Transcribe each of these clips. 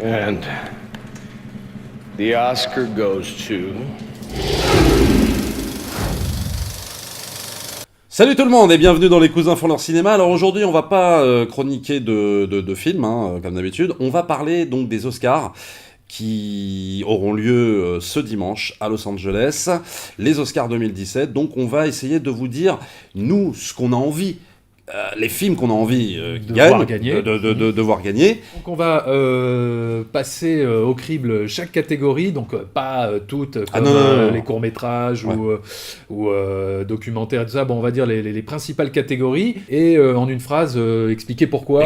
And the Oscar goes to... Salut tout le monde et bienvenue dans les Cousins font leur cinéma. Alors aujourd'hui on va pas chroniquer de films comme d'habitude, on va parler donc des Oscars qui auront lieu ce dimanche à Los Angeles, les Oscars 2017. Donc on va essayer de vous dire nous ce qu'on a envie. Les films qu'on a envie de voir gagner. De voir gagner. Donc on va passer au crible chaque catégorie, donc pas toutes comme les courts-métrages ou documentaires et tout ça. Bon, on va dire les principales catégories et en une phrase expliquer pourquoi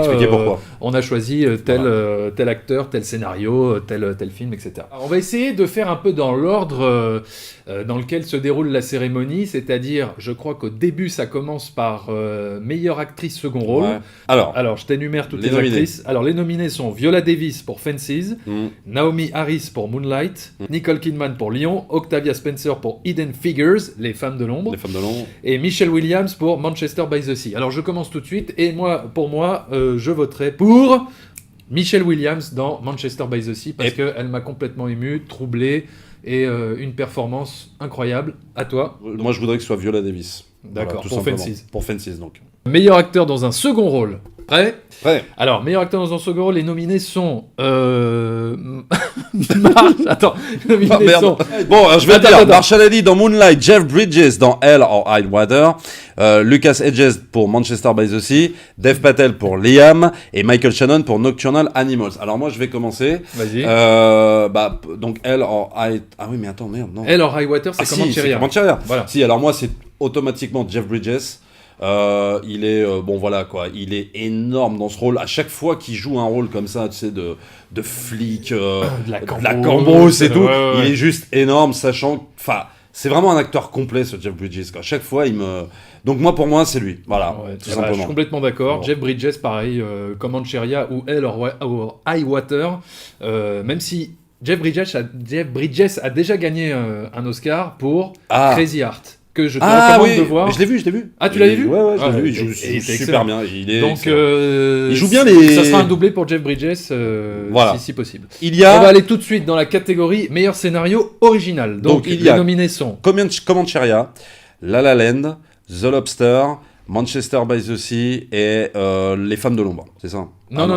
on a choisi tel acteur, tel scénario, tel film, etc. Alors, on va essayer de faire un peu dans l'ordre dans lequel se déroule la cérémonie, c'est-à-dire, je crois qu'au début ça commence par meilleure actrice second rôle. Ouais. Alors, je t'énumère toutes les actrices. Alors, les nominés sont Viola Davis pour Fences, Naomi Harris pour Moonlight, Nicole Kidman pour Lion, Octavia Spencer pour Hidden Figures, Les Femmes de l'ombre, et Michelle Williams pour Manchester by the Sea. Alors, je commence tout de suite, et pour moi, je voterai pour Michelle Williams dans Manchester by the Sea, parce qu'elle m'a complètement ému, troublé, et une performance incroyable. À toi. Moi, je voudrais que ce soit Viola Davis. D'accord, voilà, pour Fences. Pour Fences, donc. Meilleur acteur dans un second rôle. Prêt ? Prêt. Alors, meilleur acteur dans un second rôle, les nominés sont... Attends, les nominés sont... Bon, je vais dire, Marshall Ali dans Moonlight, Jeff Bridges dans Hell or High Water, Lucas Hedges pour Manchester by the Sea, Dev Patel pour Liam, et Michael Shannon pour Nocturnal Animals. Alors moi, je vais commencer. Vas-y. Donc Hell or High... Ah oui, mais attends, merde, non. Hell or High Water, c'est Comancheria. Voilà. Si, alors moi, c'est automatiquement Jeff Bridges. Il est il est énorme dans ce rôle. À chaque fois qu'il joue un rôle comme ça, tu sais, de flic, de la cambrousse et tout, il est juste énorme, sachant, enfin, c'est vraiment un acteur complet ce Jeff Bridges. À chaque fois, donc pour moi, c'est lui. Voilà, tout simplement. Je suis complètement d'accord. Bon. Jeff Bridges, pareil, Comancheria ou Hell or High Water, même si Jeff Bridges a déjà gagné un Oscar pour Crazy Heart. Que je te recommande de voir. Mais je l'ai vu. Ah, tu l'avais vu ? Ouais, je l'ai vu. Il joue super bien. Il joue bien les... Ça sera un doublé pour Jeff Bridges, si possible. On va aller tout de suite dans la catégorie meilleur scénario original. Donc les nominés sont Comancheria, La La Land, The Lobster, Manchester by the Sea et Les Femmes de l'ombre. C'est ça ? Non,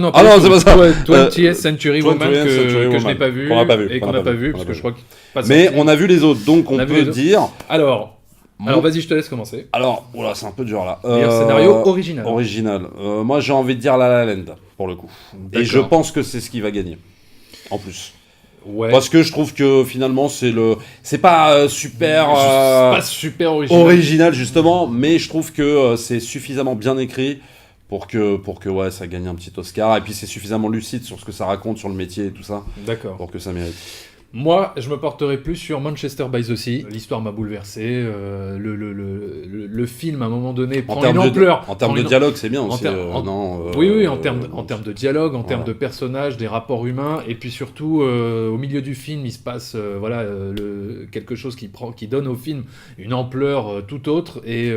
c'est pas ça. 20th Century Woman que je n'ai pas vu et qu'on n'a pas vu parce que je crois que mais on a vu les autres, donc on peut dire. Alors vas-y, je te laisse commencer. Alors, c'est un peu dur là. Meilleur scénario original. Moi, j'ai envie de dire La La Land pour le coup. D'accord. Et je pense que c'est ce qui va gagner. En plus. Ouais. Parce que je trouve que finalement c'est pas super original justement, mais je trouve que c'est suffisamment bien écrit pour que ça gagne un petit Oscar, et puis c'est suffisamment lucide sur ce que ça raconte sur le métier et tout ça. D'accord. Pour que ça mérite. Moi, je me porterai plus sur Manchester by the Sea. L'histoire m'a bouleversé. Le film, à un moment donné, prend une ampleur. En termes de dialogue, c'est bien aussi. Oui, en termes de dialogue, en termes de personnages, des rapports humains. Et puis surtout, au milieu du film, il se passe quelque chose qui donne au film une ampleur tout autre et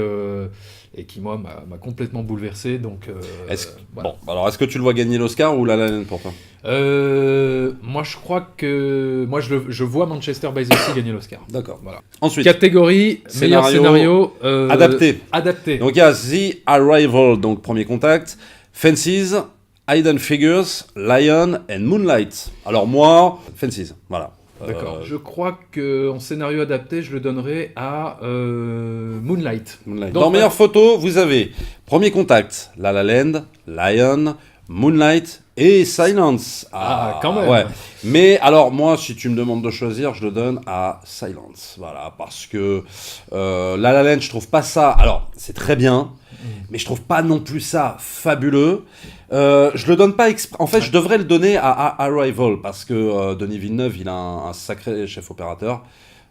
qui, moi, m'a complètement bouleversé. Donc, Bon, alors, est-ce que tu le vois gagner l'Oscar ou La La Land pour toi ? Moi, je crois que... Moi, je vois Manchester by the Sea gagner l'Oscar. D'accord. Voilà. Ensuite, catégorie, meilleur scénario... adapté. Donc, il y a The Arrival, donc premier contact, Fences, Hidden Figures, Lion and Moonlight. Alors moi, Fences, voilà. D'accord. Je crois qu'en scénario adapté, je le donnerai à Moonlight. Donc, dans meilleure photo, vous avez premier contact, La La Land, Lion, Moonlight et Silence. Quand même. Ouais. Mais alors moi, si tu me demandes de choisir, je le donne à Silence. Voilà, parce que La La Land, je trouve pas ça. Alors, c'est très bien, mais je trouve pas non plus ça fabuleux. Je le donne pas exprès. En fait, je devrais le donner à Arrival parce que Denis Villeneuve, il a un sacré chef opérateur.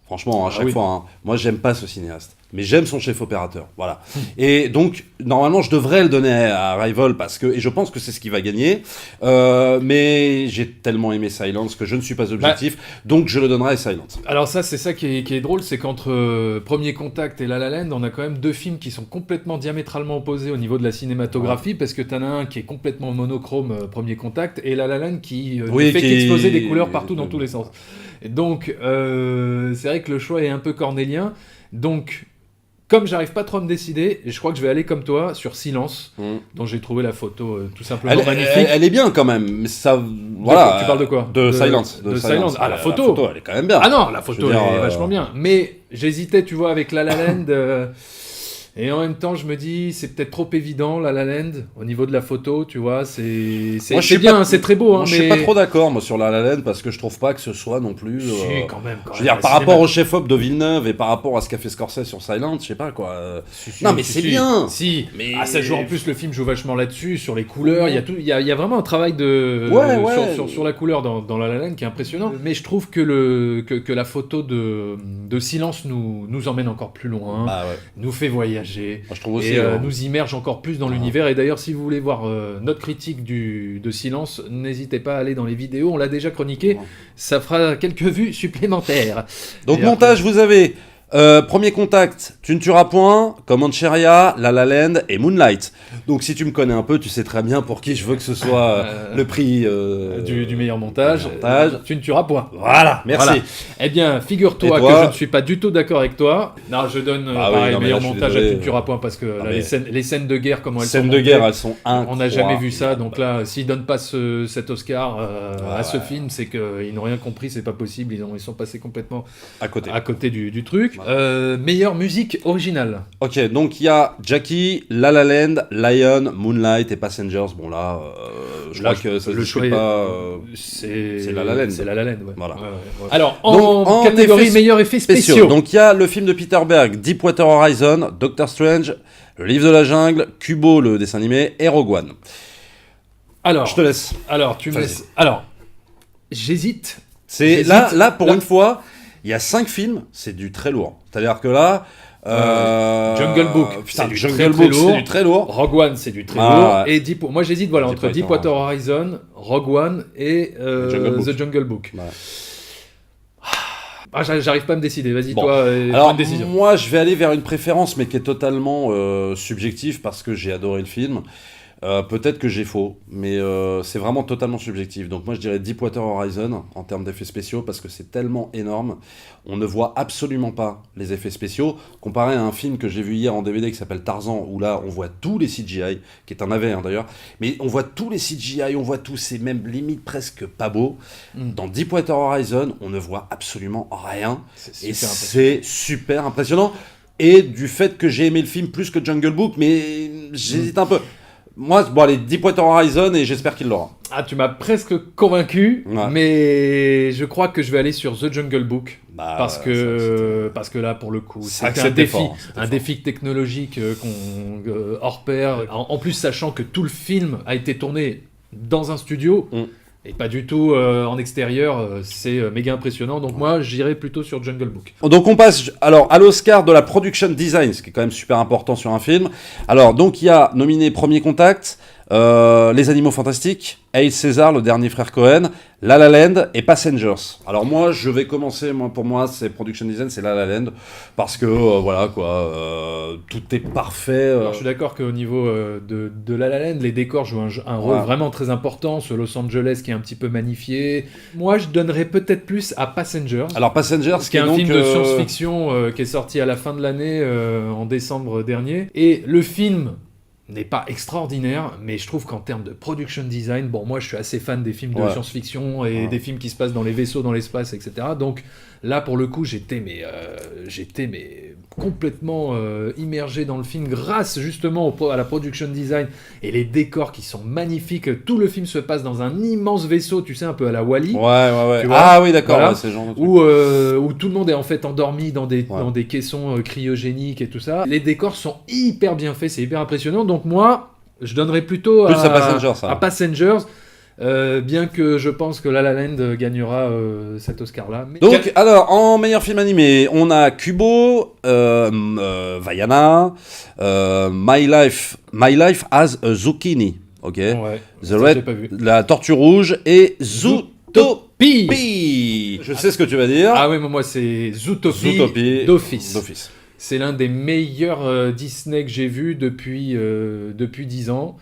Franchement, à chaque fois, moi, j'aime pas ce cinéaste. mais j'aime son chef opérateur. Voilà. Et donc, normalement, je devrais le donner à Arrival et je pense que c'est ce qui va gagner. Mais j'ai tellement aimé Silence que je ne suis pas objectif, donc je le donnerai à Silence. Alors ça, c'est ça qui est drôle, c'est qu'entre Premier Contact et La La Land, on a quand même deux films qui sont complètement diamétralement opposés au niveau de la cinématographie, parce que t'en as un qui est complètement monochrome, Premier Contact, et La La Land qui ne fait qu'exploser des couleurs partout dans tous les sens. Et donc, c'est vrai que le choix est un peu cornélien. Donc, comme j'arrive pas trop à me décider, je crois que je vais aller comme toi sur Silence, dont j'ai trouvé la photo tout simplement magnifique. Elle est bien quand même, mais ça, voilà. Tu parles de quoi? De Silence. De Silence. Ah, la photo. La photo, elle est quand même bien. Ah non, la photo elle est vachement bien. Mais j'hésitais, tu vois, avec La La Land. Et en même temps, je me dis, c'est peut-être trop évident, La La Land, au niveau de la photo, tu vois, c'est bien, c'est très beau. Moi, je suis pas trop d'accord, moi, sur La La Land, parce que je trouve pas que ce soit non plus... Si, quand même. Je veux dire, par rapport au chef-op de Villeneuve et par rapport à ce qu'a fait Scorsese sur Silent, je sais pas, quoi. Non, mais c'est bien. Si, mais... ça joue, en plus, le film joue vachement là-dessus, sur les couleurs, il y a vraiment un travail sur la couleur dans La La Land qui est impressionnant. Mais je trouve que la photo de Silence nous emmène encore plus loin, nous fait voyager. Moi, je trouve aussi, nous immerge encore plus dans l'univers. Et d'ailleurs, si vous voulez voir notre critique de Silence, n'hésitez pas à aller dans les vidéos, on l'a déjà chroniqué, ça fera quelques vues supplémentaires. Donc montage, vous avez Premier Contact, Tu ne tueras point, Comancheria, La La Land et Moonlight. Donc si tu me connais un peu, tu sais très bien pour qui je veux que ce soit le prix du meilleur montage. Tu ne tueras point. Voilà, merci. Voilà. Eh bien, figure-toi que je ne suis pas du tout d'accord avec toi. Non, je donne meilleur montage à Tu ne tueras point parce que les scènes de guerre, comment elles sont montées, elles sont incroyables. On n'a jamais vu ça. Donc là, s'ils donnent pas cet Oscar à ce film, c'est qu'ils n'ont rien compris, c'est pas possible. Ils sont passés complètement à côté du truc. Meilleure musique originale. Ok, donc il y a Jackie, La La Land, Lion, Moonlight et Passengers. Bon là, je crois que ça se discute pas. C'est La La Land. C'est La La Land, ouais. Voilà. Ouais. Alors, en catégorie meilleurs effets spéciaux. Donc il y a le film de Peter Berg, Deepwater Horizon, Doctor Strange, Le Livre de la Jungle, Kubo, le dessin animé, et Rogue One. Alors, je te laisse. Alors, tu me laisses. Alors, j'hésite. Là, pour une fois, il y a 5 films, c'est du très lourd. C'est-à-dire que là... Jungle Book, c'est du très lourd. Rogue One, c'est du très lourd. Et moi, j'hésite entre Deepwater Horizon, Rogue One et The Jungle Book. J'arrive pas à me décider. Vas-y, toi, prends une décision. Moi, je vais aller vers une préférence, mais qui est totalement subjective parce que j'ai adoré le film. Peut-être que j'ai faux, mais c'est vraiment totalement subjectif. Donc moi je dirais Deepwater Horizon en termes d'effets spéciaux parce que c'est tellement énorme. On ne voit absolument pas les effets spéciaux. Comparé à un film que j'ai vu hier en DVD qui s'appelle Tarzan, où là on voit tous les CGI, qui est un navet d'ailleurs, mais on voit tous les CGI, on voit tous, c'est même limite presque pas beau. Dans Deepwater Horizon, on ne voit absolument rien. C'est super impressionnant. Et du fait que j'ai aimé le film plus que Jungle Book, mais j'hésite un peu. Moi, allez, Deepwater Horizon et j'espère qu'il l'aura. Ah, tu m'as presque convaincu, mais je crois que je vais aller sur The Jungle Book. Parce que là, pour le coup, c'est un défi technologique hors pair. En plus, sachant que tout le film a été tourné dans un studio. Et pas du tout en extérieur, c'est méga impressionnant. Donc moi, j'irais plutôt sur Jungle Book. Donc on passe alors à l'Oscar de la production design, ce qui est quand même super important sur un film. Alors donc il y a nominé Premier Contact, Les Animaux Fantastiques, Hail César, Le Dernier Frère Cohen, La La Land et Passengers. Alors moi, je vais commencer, pour moi, c'est production design, c'est La La Land, parce que, voilà, quoi, tout est parfait. Alors, je suis d'accord qu'au niveau de La La Land, les décors jouent un rôle vraiment très important, ce Los Angeles qui est un petit peu magnifié. Moi, je donnerais peut-être plus à Passengers. Alors, Passengers, qui est un film de science-fiction qui est sorti à la fin de l'année, en décembre dernier. Et le film n'est pas extraordinaire, mais je trouve qu'en termes de production design, bon, moi je suis assez fan des films de science-fiction et des films qui se passent dans les vaisseaux, dans l'espace, etc. Donc là, pour le coup, j'étais complètement immergé dans le film grâce justement à la production design et les décors qui sont magnifiques. Tout le film se passe dans un immense vaisseau, tu sais, un peu à la Wall-E. Ouais. Ah oui, d'accord. Voilà, c'est genre où tout le monde est en fait endormi dans des caissons cryogéniques et tout ça. Les décors sont hyper bien faits, c'est hyper impressionnant. Donc moi, je donnerais plutôt à Passengers. À Passengers. bien que je pense que La La Land gagnera cet Oscar-là. Mais... Donc, alors, en meilleur film animé, on a Kubo, Vaiana, My Life as a Zucchini, ok, Ouais, The ça, Red, j'ai pas vu. La Tortue Rouge et Zootopie. Zootopie. Je sais ce que tu vas dire. Ah oui, mais moi c'est Zootopie, Zootopie d'office. C'est l'un des meilleurs Disney que j'ai vu depuis 10 ans.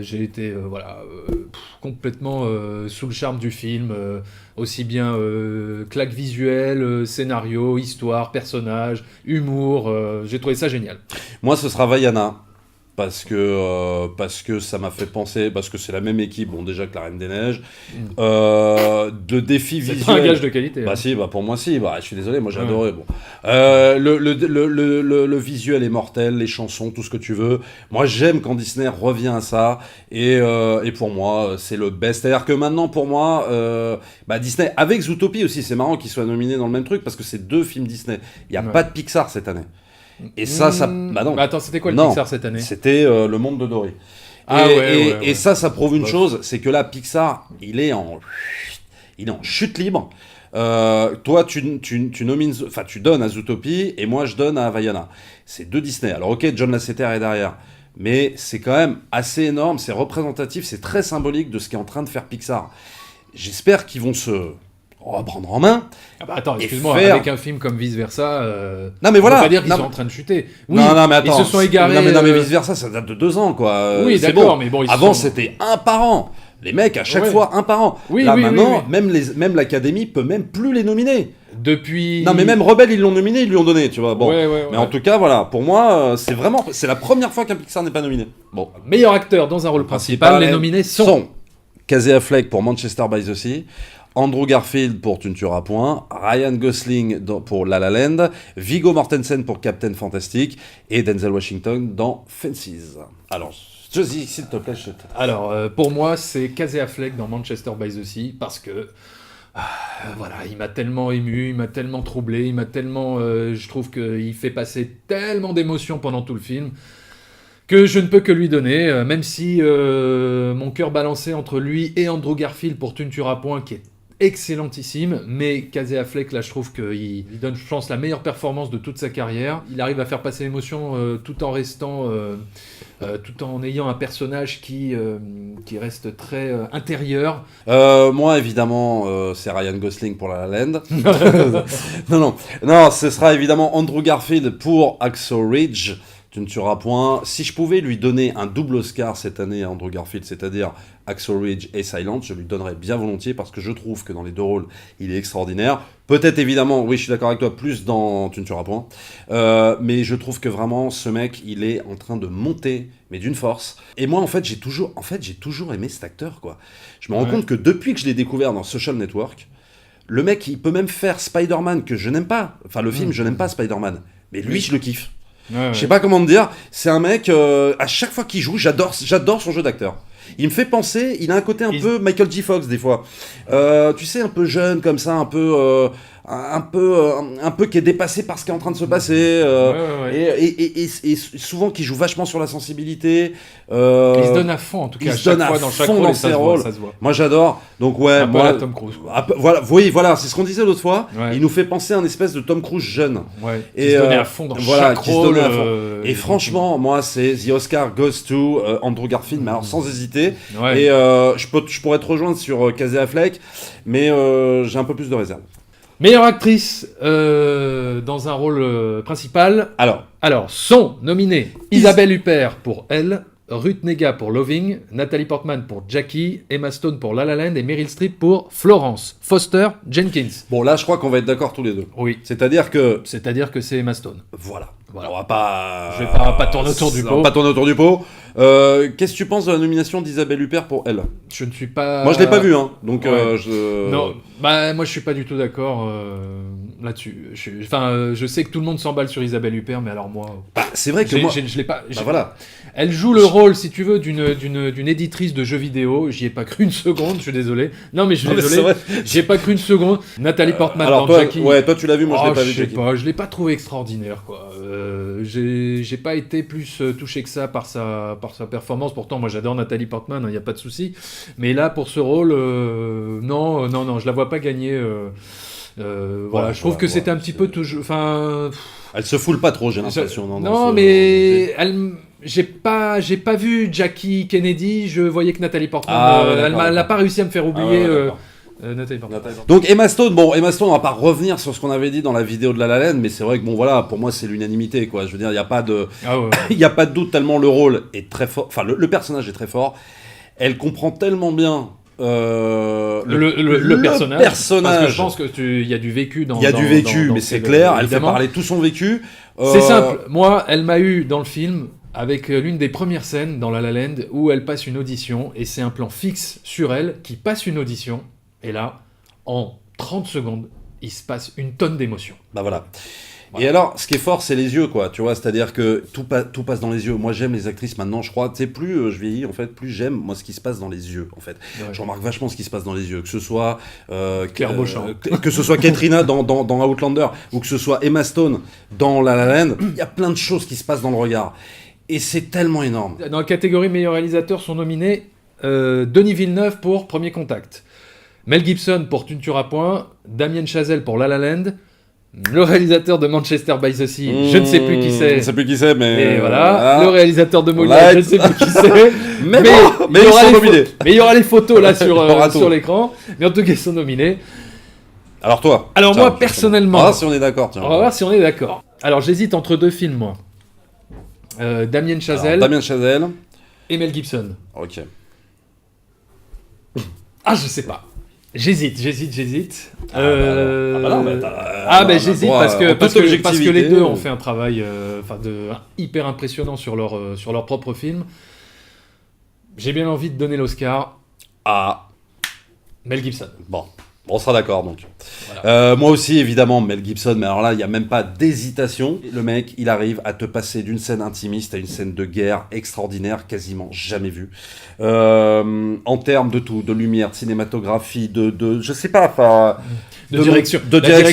J'ai été complètement sous le charme du film, aussi bien claque visuelle, scénario, histoire, personnage, humour. J'ai trouvé ça génial. Moi, ce sera Vaiana. Parce que ça m'a fait penser, parce que c'est la même équipe, bon déjà que la Reine des Neiges, de défis C'est visuels. pas un gage de qualité. Bah hein. si, bah pour moi si, bah je suis désolé, moi j'ai Ouais. adoré. Bon. Le visuel est mortel, les chansons, tout ce que tu veux. Moi j'aime quand Disney revient à ça, et pour moi c'est le best. C'est-à-dire que maintenant pour moi, Disney, avec Zootopie aussi, c'est marrant qu'ils soient nominés dans le même truc, parce que c'est 2 films Disney. Il n'y a Ouais. pas de Pixar cette année. Et ça, bah non. Bah attends, c'était quoi le Non. Pixar cette année? C'était Le Monde de Dory. Ah et, ouais, et- ouais, et ouais. ça prouve une Bof. chose, c'est que là, Pixar, il est en chute libre. Toi, tu nomines, enfin, tu donnes à Zootopie, et moi, je donne à Vaiana. C'est 2 Disney. Alors, ok, John Lasseter est derrière, mais c'est quand même assez énorme, c'est représentatif, c'est très symbolique de ce qu'est en train de faire Pixar. J'espère qu'ils vont se reprendre en main. Ah bah attends, Et excuse-moi, faire- avec un film comme Vice Versa, Non, mais on voilà. peut pas dire qu'ils Non, sont en train de chuter. Oui, non, mais attends. ils se sont égarés. Non, mais vice versa, ça date de 2 ans, quoi. Oui, C'est d'accord, bon. mais bon, ils Avant, sont- c'était un par an. Les mecs, à chaque Ouais. fois, un par an. Oui, Là, oui, maintenant, oui, même l'Académie peut même plus les nominer. Depuis. Non, mais même Rebelle, ils l'ont nominé, ils lui ont donné, tu vois. Bon. Ouais, ouais, Mais ouais. en tout cas, voilà, pour moi, c'est la première fois qu'un Pixar n'est pas nominé. Bon. Meilleur acteur dans un rôle principal, les nominés sont. Casey Affleck pour Manchester by the Sea, Andrew Garfield pour Tu ne tueras point, Ryan Gosling pour La La Land, Viggo Mortensen pour Captain Fantastic et Denzel Washington dans Fences. Alors, je dis, s'il te plaît, je te... Alors, pour moi, c'est Casey Affleck dans Manchester by the Sea parce que. Voilà, il m'a tellement ému, il m'a tellement troublé, il m'a tellement. Je trouve qu'il fait passer tellement d'émotions pendant tout le film que je ne peux que lui donner, même si mon cœur balançait entre lui et Andrew Garfield pour Tu ne tueras point, qui est excellentissime, mais Casey Affleck, là, je trouve qu'il donne, je pense, la meilleure performance de toute sa carrière. Il arrive à faire passer l'émotion tout en restant, tout en ayant un personnage qui reste très intérieur. Moi, évidemment, c'est Ryan Gosling pour La La Land. Non, ce sera évidemment Andrew Garfield pour Hacksaw Ridge. Tu ne tueras point. Si je pouvais lui donner un double Oscar cette année à Andrew Garfield, c'est-à-dire Hacksaw Ridge et Silence, je lui donnerais bien volontiers parce que je trouve que dans les 2 rôles, il est extraordinaire. Peut-être évidemment, oui, je suis d'accord avec toi, plus dans Tu ne tueras point. Mais je trouve que vraiment, ce mec, il est en train de monter, mais d'une force. Et moi, en fait, j'ai toujours aimé cet acteur, quoi. Je me rends compte que depuis que je l'ai découvert dans Social Network, le mec, il peut même faire Spider-Man que je n'aime pas. Enfin, le film, je n'aime pas Spider-Man. Mais lui, je le kiffe. Ouais, Je sais pas comment te dire, c'est un mec, à chaque fois qu'il joue, j'adore son jeu d'acteur. Il me fait penser, il a un côté un peu Michael J. Fox des fois. Tu sais, un peu jeune comme ça, un peu qui est dépassé par ce qui est en train de se passer. Et souvent qui joue vachement sur la sensibilité. Il se donne à fond, en tout cas, il à se chaque donne fois à dans chaque fond rôle, dans et ça ses se voit, rôles. ça se voit. Moi j'adore. Donc ouais, Un peu moi, à la Tom Cruise, quoi. voilà, c'est ce qu'on disait l'autre fois. Ouais. Il nous fait penser à un espèce de Tom Cruise jeune. Ouais, Et, qui se donnait à fond dans voilà, chaque qui se rôle. donnait à fond. Et franchement, moi, c'est The Oscar Goes to Andrew Garfield, mais alors sans hésiter. Ouais. Et je pourrais te rejoindre sur Casey Affleck, mais j'ai un peu plus de réserve. Meilleure actrice dans un rôle principal. Alors, Sont nominés Isabelle Huppert pour Elle, Ruth Negga pour Loving, Nathalie Portman pour Jackie, Emma Stone pour La La Land et Meryl Streep pour Florence Foster Jenkins. bon, là, je crois qu'on va être d'accord tous les deux. Oui, C'est-à-dire que, c'est-à-dire que c'est Emma Stone. voilà. Voilà. On va pas... Je vais pas tourner autour du pot. On va pas tourner autour du pot. Qu'est-ce que tu penses de la nomination d'Isabelle Huppert pour Elle? Je ne suis pas... Moi, je l'ai pas vu, hein. Donc, ouais. je... Non, bah moi je suis pas du tout d'accord. là-dessus. Je sais que tout le monde s'emballe sur Isabelle Huppert, mais alors moi... Bah, c'est vrai que moi... je l'ai pas... voilà. Elle joue le rôle, si tu veux, d'une éditrice de jeux vidéo. J'y ai pas cru une seconde, je suis désolé. Non, mais je suis désolé. J'y ai pas cru une seconde. Nathalie Portman alors dans toi, Jackie. toi tu l'as vu, moi je l'ai pas vu. Je sais pas, je l'ai pas trouvé extraordinaire, quoi. J'ai pas été plus touché que ça par sa performance. Pourtant, moi j'adore Nathalie Portman, il y a pas de souci. Mais là, pour ce rôle, non, je la vois pas gagner. Voilà, je trouve que c'était un petit peu toujours. Enfin. Elle se foule pas trop, j'ai l'impression. Non, mais j'ai pas vu Jackie Kennedy. Je voyais que Nathalie Portman. Elle n'a pas réussi à me faire oublier. Nathalie Portman. Donc Emma Stone, on va pas revenir sur ce qu'on avait dit dans la vidéo de La La Land, mais c'est vrai que voilà, pour moi c'est l'unanimité, quoi. Je veux dire, il y a pas de, il y a pas de doute tellement le rôle est très fort. Enfin, le personnage est très fort. Elle comprend tellement bien. Le personnage. Parce que je pense qu'il y a du vécu dans. Il y a du vécu, mais c'est clair. Elle fait parler tout son vécu. C'est simple. Moi, elle m'a eu dans le film avec l'une des premières scènes dans La La Land où elle passe une audition et c'est un plan fixe sur elle qui passe une audition. Et là, en 30 secondes, il se passe une tonne d'émotions. Bah voilà. Et alors, ce qui est fort, c'est les yeux, quoi. Tu vois, c'est-à-dire que tout passe dans les yeux. Moi, j'aime les actrices maintenant, je crois. Tu sais, plus je vieillis, en fait, plus j'aime, moi, ce qui se passe dans les yeux, en fait. Ouais. Je remarque vachement ce qui se passe dans les yeux. Que ce soit Claire Beauchamp. Que ce soit Katrina dans Outlander, ou que ce soit Emma Stone dans La La Land, il y a plein de choses qui se passent dans le regard. Et c'est tellement énorme. Dans la catégorie meilleur réalisateur sont nominés Denis Villeneuve pour Premier Contact, Mel Gibson pour Tu ne tueras point, Damien Chazelle pour La La Land, le réalisateur de Manchester by the Sea, je ne sais plus qui c'est. Je ne sais plus qui c'est, mais... Et voilà, le réalisateur de Molière, je ne sais plus qui c'est. mais ils sont nominés. Mais il y aura les photos là sur l'écran. Mais en tout cas, ils sont nominés. Alors toi moi, personnellement... On va voir si on est d'accord. On va voir si on est d'accord. Alors, j'hésite entre deux films, moi. Damien Chazelle. Et Mel Gibson. Ok. Ah, je sais pas. J'hésite. J'hésite parce que les deux ont fait un travail hyper impressionnant sur leur propre film. J'ai bien envie de donner l'Oscar à Mel Gibson. Bon, on sera d'accord donc. Voilà. Moi aussi évidemment Mel Gibson, mais alors là il n'y a même pas d'hésitation. Le mec il arrive à te passer d'une scène intimiste à une scène de guerre extraordinaire, quasiment jamais vue. En termes de tout, de lumière, de cinématographie, de je sais pas, enfin, de direction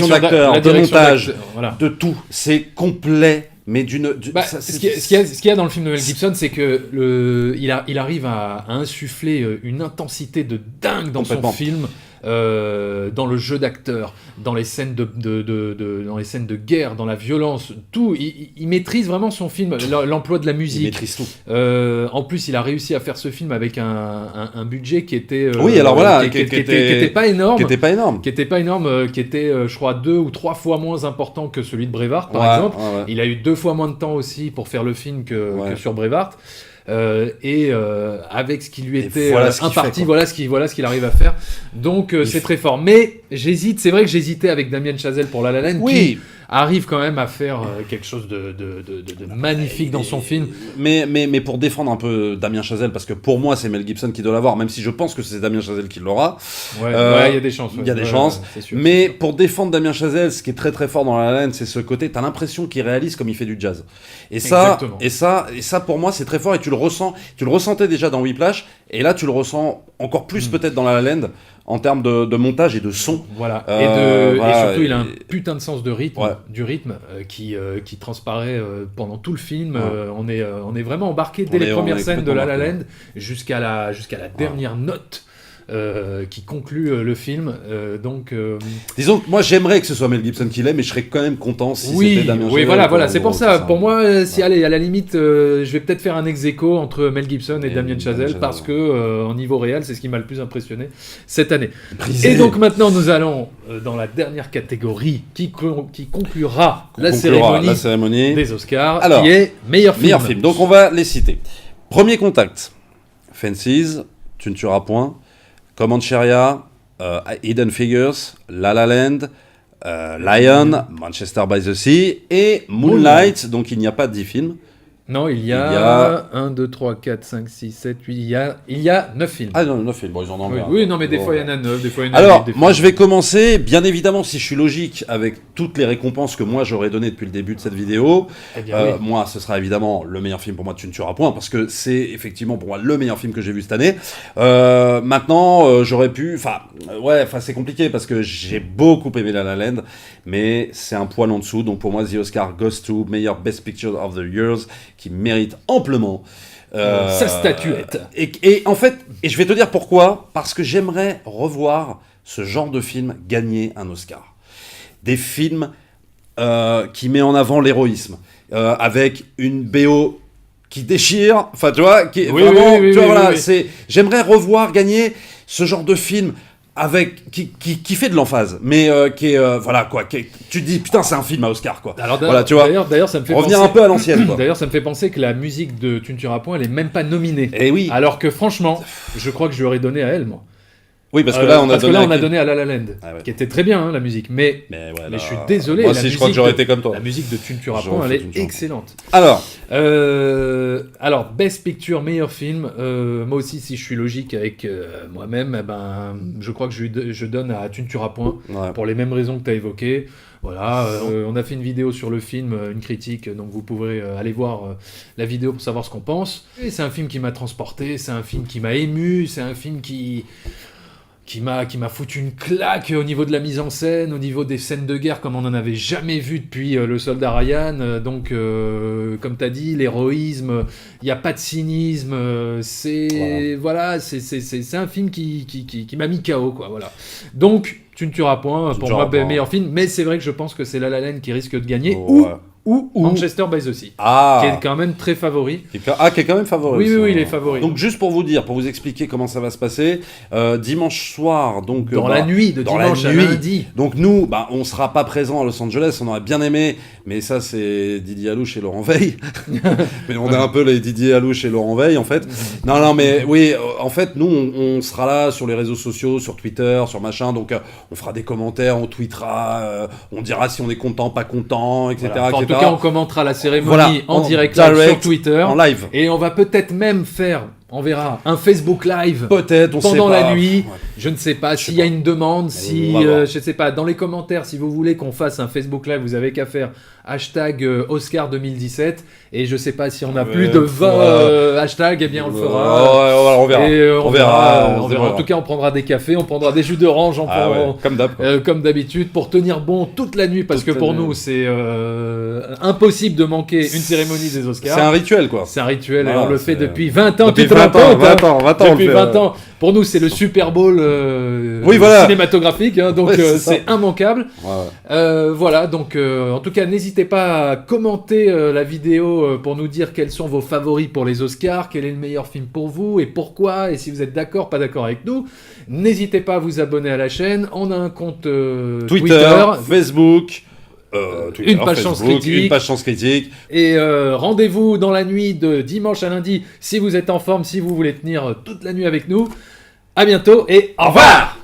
d'acteur, de montage, voilà. De tout. C'est complet. Mais ce qu'il y a dans le film de Mel Gibson, c'est que il arrive à insuffler une intensité de dingue dans son film, dans le jeu d'acteur, dans les scènes dans les scènes de guerre, dans la violence, tout. Il maîtrise vraiment son film, l'emploi de la musique. Il maîtrise tout. En plus, il a réussi à faire ce film avec un budget qui était qui était pas énorme, qui était je crois 2 ou 3 fois moins important que celui de Braveheart par exemple. Ouais. Il a eu 2 fois moins de temps aussi pour faire le film que sur Braveheart. Avec ce qui lui était imparti, voilà ce qu'il arrive à faire. Donc c'est très fort. Mais c'est vrai que j'hésitais avec Damien Chazelle pour La La Land, qui arrive quand même à faire quelque chose de magnifique dans son film. Mais pour défendre un peu Damien Chazelle, parce que pour moi c'est Mel Gibson qui doit l'avoir, même si je pense que c'est Damien Chazelle qui l'aura. Il y a des chances. Il y a des chances. Sûr, mais pour défendre Damien Chazelle, ce qui est très très fort dans La La Land, c'est ce côté, t'as l'impression qu'il réalise comme il fait du jazz. Et ça pour moi c'est très fort, et tu le ressentais déjà dans Whiplash, et là tu le ressens encore plus peut-être dans La La Land, en termes de montage et de son. Voilà. Et surtout, il a un putain de sens de rythme, du rythme qui transparaît pendant tout le film. On est vraiment embarqué dès les premières scènes de La La Land jusqu'à la dernière note qui conclut le film. Disons que moi j'aimerais que ce soit Mel Gibson qui l'ait, mais je serais quand même content si c'était Damien Chazelle. Oui, voilà, c'est pour ça. Pour moi, allez, à la limite, je vais peut-être faire un ex-aequo entre Mel Gibson et Damien Chazelle, parce que en niveau réel, c'est ce qui m'a le plus impressionné cette année. Et donc maintenant, nous allons dans la dernière catégorie qui conclura la cérémonie des Oscars, qui est meilleur film. Donc on va les citer. Premier Contact, Fences, Tu ne tueras point, Comancheria, Hidden Figures, La La Land, Lion, Manchester by the Sea et Moonlight. Donc il n'y a pas 10 films. Non, il y a 1, 2, 3, 4, 5, 6, 7, 8, il y a 9 films. Ah non, 9 films, bon, ils en ont Oui, un. oui, non, mais des Bon, fois il y en a 9, des fois il y en a Alors, 8, moi je vais commencer, bien évidemment, si je suis logique, avec toutes les récompenses que moi j'aurais données depuis le début de cette vidéo. Eh bien, oui. Moi, ce sera évidemment le meilleur film pour moi, Tu ne tueras point, parce que c'est effectivement pour moi le meilleur film que j'ai vu cette année. Maintenant, j'aurais pu... Enfin, c'est compliqué, parce que j'ai beaucoup aimé La La Land, mais c'est un poil en dessous. Donc pour moi, The Oscar goes to meilleur Best Picture of the Years, qui mérite amplement sa statuette. Et en fait, et je vais te dire pourquoi, parce que j'aimerais revoir ce genre de film gagner un Oscar. Des films qui met en avant l'héroïsme, avec une BO qui déchire, enfin tu vois, qui vraiment, tu vois, voilà, c'est, j'aimerais revoir gagner ce genre de film avec qui fait de l'emphase, mais qui est voilà quoi, tu te dis putain c'est un film à Oscar quoi. Alors voilà, tu vois. D'ailleurs ça me fait revenir penser... un peu à l'ancienne quoi. D'ailleurs ça me fait penser que la musique de Tu ne tueras point elle est même pas nominée. Et oui. Alors que franchement, je crois que je l'aurais donné à elle moi. Oui, parce que là, on a donné à La La Land, qui était très bien, hein, la musique. Mais je suis désolé. Moi aussi, je crois que j'aurais été comme toi. La musique de Tu ne tueras point, elle est excellente. Alors, Best Picture, meilleur film. Moi aussi, si je suis logique avec moi-même, je crois que je donne à Tu ne tueras point, pour les mêmes raisons que tu as évoquées. Voilà, on a fait une vidéo sur le film, une critique, donc vous pourrez aller voir la vidéo pour savoir ce qu'on pense. Et c'est un film qui m'a transporté, c'est un film qui m'a ému, c'est un film qui m'a foutu une claque au niveau de la mise en scène, au niveau des scènes de guerre comme on n'en avait jamais vu depuis Le Soldat Ryan. Donc, comme tu as dit, l'héroïsme, il n'y a pas de cynisme. C'est un film qui m'a mis KO, quoi. Voilà. Donc, Tu ne tueras point, pour moi, meilleur film. Mais c'est vrai que je pense que c'est La La Land qui risque de gagner. Ou Manchester by the Sea, qui est quand même très favori. Qui est quand même favori. Oui, il est favori. Donc juste pour vous dire, pour vous expliquer comment ça va se passer, dimanche soir, donc dans la nuit de dimanche à lundi. Donc nous, on sera pas présents à Los Angeles, on aurait bien aimé, mais ça c'est Didier Alouche et Laurent Veil. Mais on est un peu les Didier Alouche et Laurent Veil en fait. Non, mais oui, en fait nous on sera là sur les réseaux sociaux, sur Twitter, sur machin, donc on fera des commentaires, on tweetera, on dira si on est content, pas content, etc. Voilà. En tout cas, on commentera la cérémonie en direct sur Twitter. En live. Et on va peut-être même faire, on verra, un Facebook Live peut-être, pendant la nuit. Ouais. Je ne sais pas s'il y a une demande, je ne sais pas, dans les commentaires, si vous voulez qu'on fasse un Facebook Live, vous avez qu'à faire #Oscar 2017. Et je ne sais pas si on a plus de 20 hashtags, eh bien on le fera. On verra. Et on verra. En tout cas, on prendra des cafés, on prendra des jus d'orange, comme d'habitude, pour tenir bon toute la nuit, parce que pour nous, c'est impossible de manquer une cérémonie des Oscars. C'est un rituel, quoi. C'est un rituel, et on le fait depuis 20 ans. Depuis 20 ans. Depuis 20 ans. Pour nous, c'est le Super Bowl cinématographique, hein, donc c'est immanquable. Voilà, donc en tout cas, n'hésitez pas à commenter la vidéo pour nous dire quels sont vos favoris pour les Oscars, quel est le meilleur film pour vous et pourquoi, et si vous êtes d'accord, pas d'accord avec nous. N'hésitez pas à vous abonner à la chaîne. On a un compte Twitter, Facebook. Une page Chance Critique. Et rendez-vous dans la nuit de dimanche à lundi si vous êtes en forme, si vous voulez tenir toute la nuit avec nous. À bientôt et au revoir.